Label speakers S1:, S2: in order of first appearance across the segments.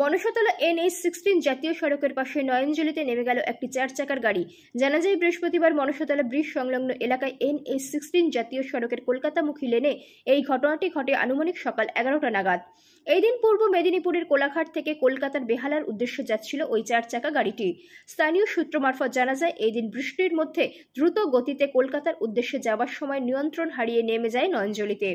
S1: Manasatala NH-16 জাতীয় সড়কের পাশে নয়নজলিতে নেমে গেল একটি 4 চাকার গাড়ি। জানা যায়, বৃহস্পতিবার মনসাতলা ব্রিজ সংলগ্ন এলাকায় NH-16 জাতীয় সড়কের কলকাতামুখী লেনে এই ঘটনাটি ঘটে আনুমানিক সকাল 11টা নাগাদ। এই দিন পূর্ব মেদিনীপুরের কোলাঘাট থেকে কলকাতার বেহালার উদ্দেশ্যে যাচ্ছিল ওই 4 চাকা গাড়িটি। স্থানীয় সূত্র মারফত জানা যায়, এই দিন বৃষ্টির মধ্যে দ্রুত গতিতে কলকাতার উদ্দেশ্যে যাওয়ার সময় নিয়ন্ত্রণ হারিয়ে নেমে যায় নয়নজলিতে।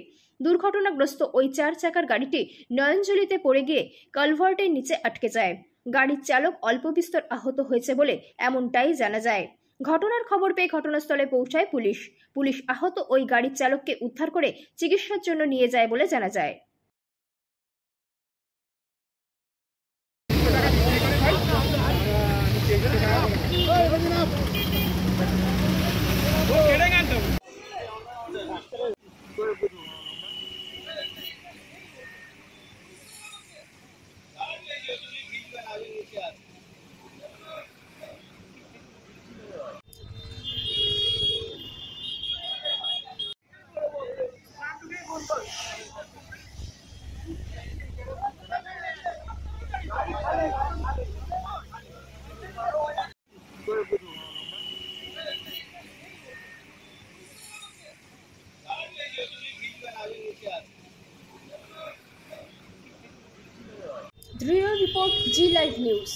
S1: দুর্ঘটনাগ্রস্ত ওই 4 চাকার গাড়িটি নয়নজলিতে পড়ে গিয়ে কালভার্টের নিচে আটকে যায়। গাড়ির চালক অল্প বিস্তর আহত হয়েছে বলে এমনটাই জানা যায়। ঘটনার খবর পেয়ে ঘটনাস্থলে পৌঁছায় পুলিশ। পুলিশ আহত ওই গাড়ির চালককে উদ্ধার করে চিকিৎসার জন্য নিয়ে যায় বলে জানা যায়। Report G Live News।